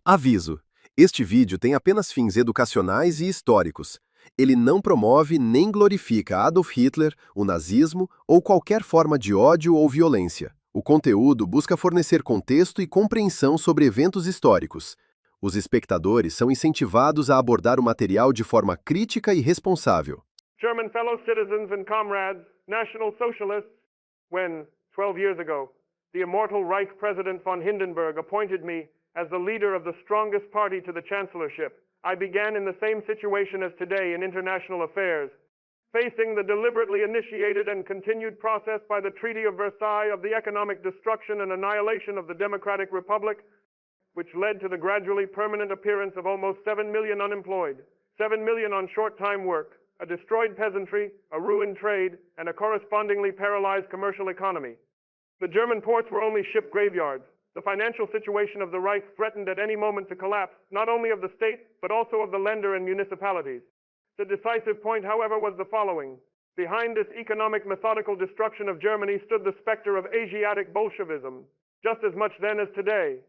Aviso: este vídeo tem apenas fins educacionais e históricos. Ele não promove nem glorifica Adolf Hitler, o nazismo ou qualquer forma de ódio ou violência. O conteúdo busca fornecer contexto e compreensão sobre eventos históricos. Os espectadores são incentivados a abordar o material de forma crítica e responsável. German fellow citizens and comrades, National Socialists, when, 12 years ago, the immortal Reich President von Hindenburg appointed me as the leader of the strongest party to the chancellorship, I began in the same situation as today in international affairs, facing the deliberately initiated and continued process by the Treaty of Versailles of the economic destruction and annihilation of the Democratic Republic, which led to the gradually permanent appearance of almost 7 million unemployed, 7 million on short-time work, a destroyed peasantry, a ruined trade, and a correspondingly paralyzed commercial economy. The German ports were only ship graveyards. The financial situation of the Reich threatened at any moment to collapse, not only of the state, but also of the lender and municipalities. The decisive point, however, was the following. Behind this economic methodical destruction of Germany stood the specter of Asiatic Bolshevism, just as much then as today.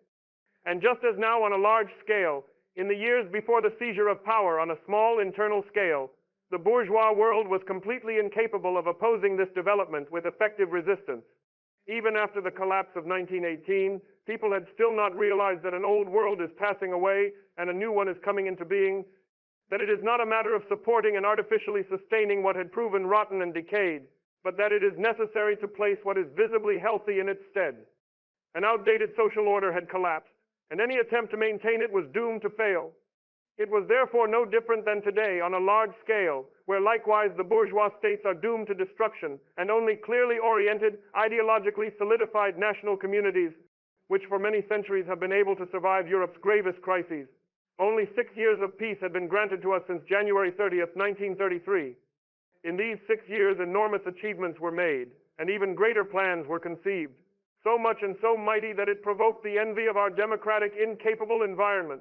And just as now on a large scale, in the years before the seizure of power on a small internal scale, the bourgeois world was completely incapable of opposing this development with effective resistance. Even after the collapse of 1918, people had still not realized that an old world is passing away and a new one is coming into being, that it is not a matter of supporting and artificially sustaining what had proven rotten and decayed, but that it is necessary to place what is visibly healthy in its stead. An outdated social order had collapsed, and any attempt to maintain it was doomed to fail. It was therefore no different than today on a large scale, where likewise the bourgeois states are doomed to destruction, and only clearly oriented, ideologically solidified national communities, which for many centuries have been able to survive Europe's gravest crises. Only 6 years of peace had been granted to us since January 30th, 1933. In these 6 years, enormous achievements were made, and even greater plans were conceived, so much and so mighty that it provoked the envy of our democratic, incapable environment.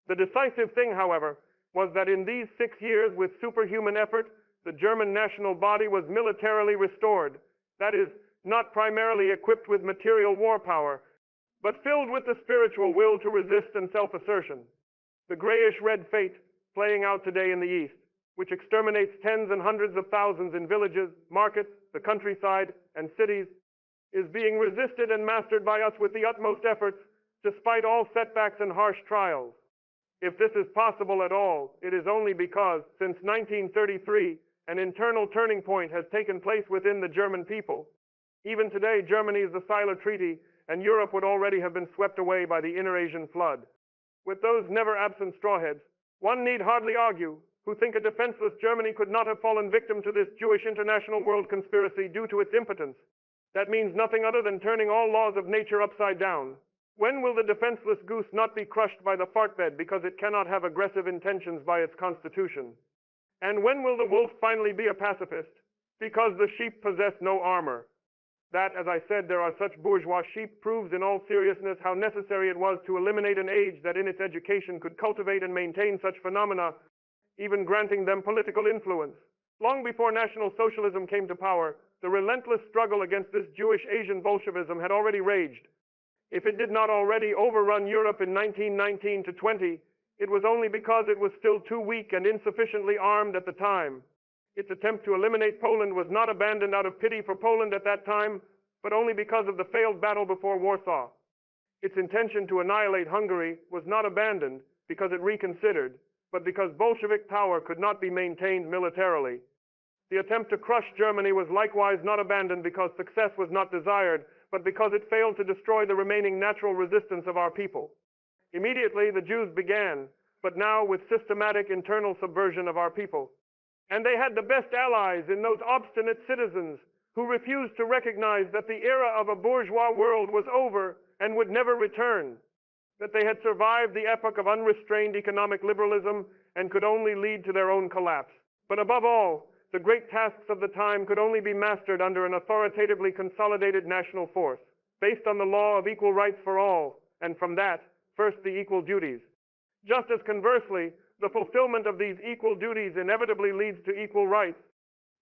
The decisive thing, however, was that in these 6 years, with superhuman effort, the German national body was militarily restored, that is, not primarily equipped with material war power, but filled with the spiritual will to resist and self-assertion. The grayish-red fate playing out today in the East, which exterminates tens and hundreds of thousands in villages, markets, the countryside, and cities, is being resisted and mastered by us with the utmost efforts, despite all setbacks and harsh trials. If this is possible at all, it is only because, since 1933, an internal turning point has taken place within the German people. Even today, Germany is the Silo Treaty, and Europe would already have been swept away by the Inner-Asian flood. With those never-absent strawheads, one need hardly argue, who think a defenseless Germany could not have fallen victim to this Jewish international world conspiracy due to its impotence. That means nothing other than turning all laws of nature upside down. When will the defenseless goose not be crushed by the fart bed because it cannot have aggressive intentions by its constitution? And when will the wolf finally be a pacifist? Because the sheep possess no armor. That, as I said, there are such bourgeois sheep proves in all seriousness how necessary it was to eliminate an age that in its education could cultivate and maintain such phenomena, even granting them political influence. Long before National Socialism came to power, the relentless struggle against this Jewish Asian Bolshevism had already raged. If it did not already overrun Europe in 1919 to 20, it was only because it was still too weak and insufficiently armed at the time. Its attempt to eliminate Poland was not abandoned out of pity for Poland at that time, but only because of the failed battle before Warsaw. Its intention to annihilate Hungary was not abandoned because it reconsidered, but because Bolshevik power could not be maintained militarily. The attempt to crush Germany was likewise not abandoned because success was not desired, but because it failed to destroy the remaining natural resistance of our people. Immediately, the Jews began, but now with systematic internal subversion of our people. And they had the best allies in those obstinate citizens who refused to recognize that the era of a bourgeois world was over and would never return, that they had survived the epoch of unrestrained economic liberalism and could only lead to their own collapse. But above all, the great tasks of the time could only be mastered under an authoritatively consolidated national force, based on the law of equal rights for all, and from that, first the equal duties. Just as conversely, the fulfillment of these equal duties inevitably leads to equal rights.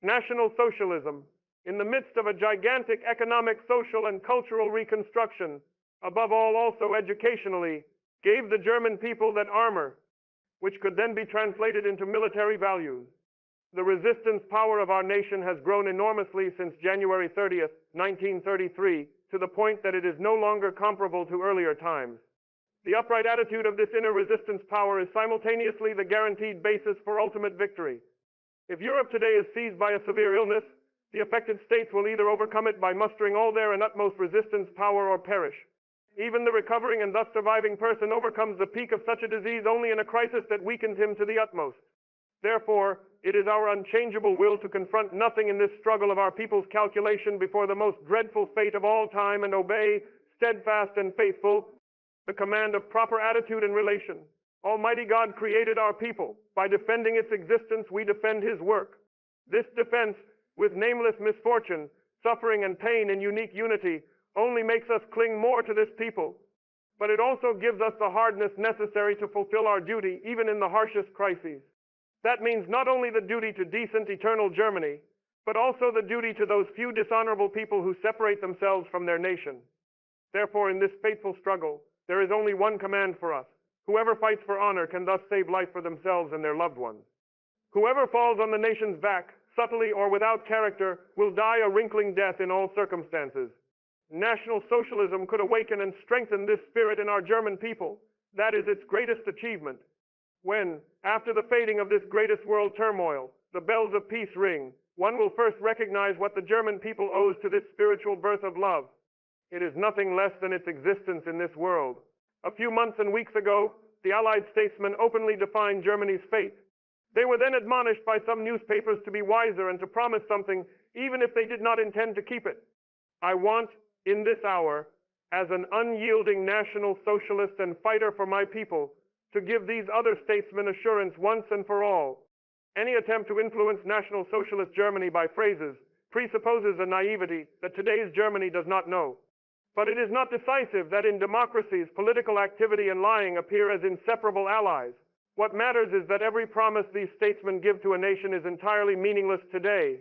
National Socialism, in the midst of a gigantic economic, social, and cultural reconstruction, above all also educationally, gave the German people that armor, which could then be translated into military values. The resistance power of our nation has grown enormously since January 30th, 1933, to the point that it is no longer comparable to earlier times. The upright attitude of this inner resistance power is simultaneously the guaranteed basis for ultimate victory. If Europe today is seized by a severe illness, the affected states will either overcome it by mustering all their and utmost resistance power or perish. Even the recovering and thus surviving person overcomes the peak of such a disease only in a crisis that weakens him to the utmost. Therefore, it is our unchangeable will to confront nothing in this struggle of our people's calculation before the most dreadful fate of all time and obey, steadfast and faithful, the command of proper attitude and relation. Almighty God created our people. By defending its existence, we defend His work. This defense, with nameless misfortune, suffering and pain in unique unity, only makes us cling more to this people. But it also gives us the hardness necessary to fulfill our duty, even in the harshest crises. That means not only the duty to decent, eternal Germany, but also the duty to those few dishonorable people who separate themselves from their nation. Therefore, in this fateful struggle, there is only one command for us. Whoever fights for honor can thus save life for themselves and their loved ones. Whoever falls on the nation's back, subtly or without character, will die a wrinkling death in all circumstances. National Socialism could awaken and strengthen this spirit in our German people. That is its greatest achievement. When, after the fading of this greatest world turmoil, the bells of peace ring, one will first recognize what the German people owes to this spiritual birth of love. It is nothing less than its existence in this world. A few months and weeks ago, the Allied statesmen openly defined Germany's fate. They were then admonished by some newspapers to be wiser and to promise something, even if they did not intend to keep it. I want, in this hour, as an unyielding National Socialist and fighter for my people, to give these other statesmen assurance once and for all. Any attempt to influence National Socialist Germany by phrases presupposes a naivety that today's Germany does not know. But it is not decisive that in democracies, political activity and lying appear as inseparable allies. What matters is that every promise these statesmen give to a nation is entirely meaningless today,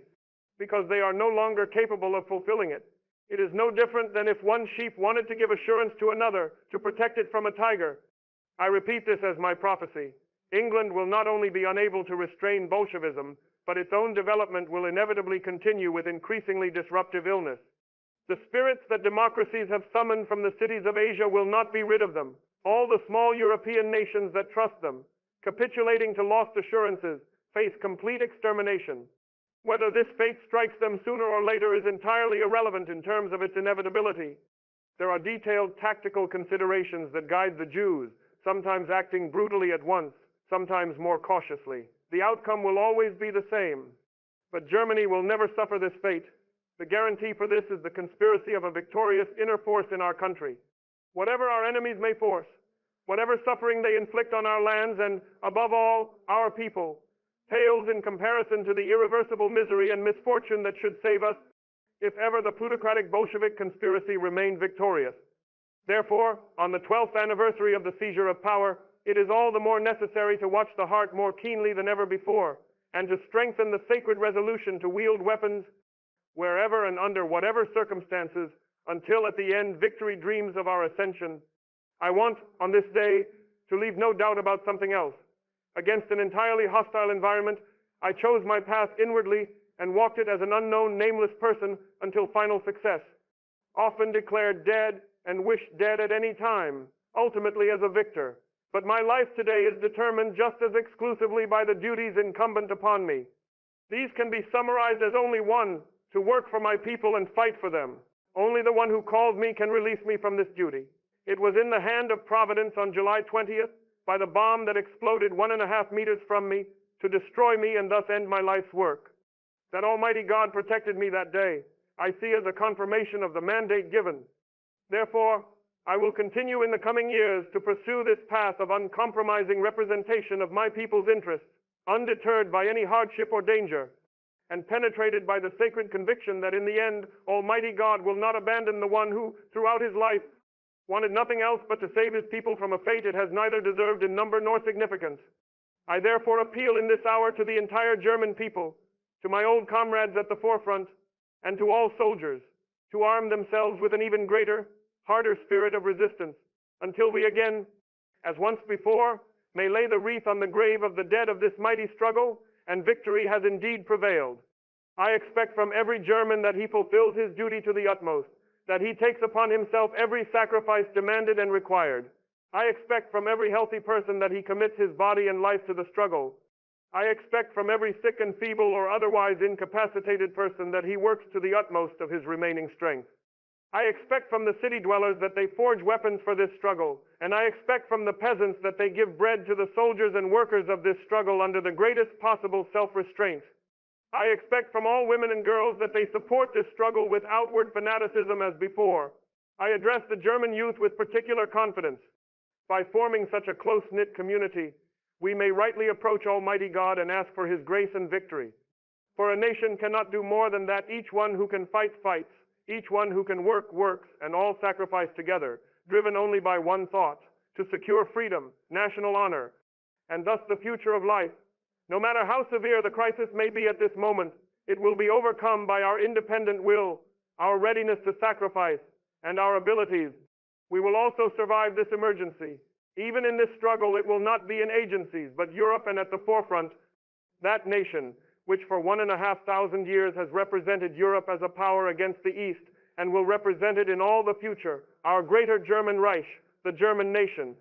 because they are no longer capable of fulfilling it. It is no different than if one sheep wanted to give assurance to another to protect it from a tiger. I repeat this as my prophecy. England will not only be unable to restrain Bolshevism, but its own development will inevitably continue with increasingly disruptive illness. The spirits that democracies have summoned from the cities of Asia will not be rid of them. All the small European nations that trust them, capitulating to lost assurances, face complete extermination. Whether this fate strikes them sooner or later is entirely irrelevant in terms of its inevitability. There are detailed tactical considerations that guide the Jews, sometimes acting brutally at once, sometimes more cautiously. The outcome will always be the same. But Germany will never suffer this fate. The guarantee for this is the conspiracy of a victorious inner force in our country. Whatever our enemies may force, whatever suffering they inflict on our lands and, above all, our people, pales in comparison to the irreversible misery and misfortune that should save us if ever the plutocratic Bolshevik conspiracy remained victorious. Therefore, on the 12th anniversary of the seizure of power, it is all the more necessary to watch the heart more keenly than ever before, and to strengthen the sacred resolution to wield weapons wherever and under whatever circumstances, until at the end victory dreams of our ascension. I want, on this day, to leave no doubt about something else. Against an entirely hostile environment, I chose my path inwardly and walked it as an unknown, nameless person until final success. Often declared dead and wished dead at any time, ultimately as a victor. But my life today is determined just as exclusively by the duties incumbent upon me. These can be summarized as only one: to work for my people and fight for them. Only the one who called me can release me from this duty. It was in the hand of Providence on July 20th, by the bomb that exploded 1.5 meters from me, to destroy me and thus end my life's work. That Almighty God protected me that day, I see as a confirmation of the mandate given. Therefore, I will continue in the coming years to pursue this path of uncompromising representation of my people's interests, undeterred by any hardship or danger, and penetrated by the sacred conviction that in the end, Almighty God will not abandon the one who, throughout his life, wanted nothing else but to save his people from a fate it has neither deserved in number nor significance. I therefore appeal in this hour to the entire German people, to my old comrades at the forefront, and to all soldiers, to arm themselves with an even greater, harder spirit of resistance, until we again as once before, may lay the wreath on the grave of the dead of this mighty struggle, and victory has indeed prevailed. I expect from every German that he fulfills his duty to the utmost, that he takes upon himself every sacrifice demanded and required. I expect from every healthy person that he commits his body and life to the struggle. I expect from every sick and feeble or otherwise incapacitated person that he works to the utmost of his remaining strength. I expect from the city dwellers that they forge weapons for this struggle, and I expect from the peasants that they give bread to the soldiers and workers of this struggle under the greatest possible self-restraint. I expect from all women and girls that they support this struggle with outward fanaticism as before. I address the German youth with particular confidence. By forming such a close-knit community, we may rightly approach Almighty God and ask for His grace and victory. For a nation cannot do more than that each one who can fight fights, each one who can work works, and all sacrifice together, driven only by one thought, to secure freedom, national honor, and thus the future of life. No matter how severe the crisis may be at this moment, it will be overcome by our independent will, our readiness to sacrifice, and our abilities. We will also survive this emergency. Even in this struggle, it will not be in agencies, but Europe, and at the forefront, that nation, which for 1,500 years has represented Europe as a power against the East, and will represent it in all the future, our greater German Reich, the German nation,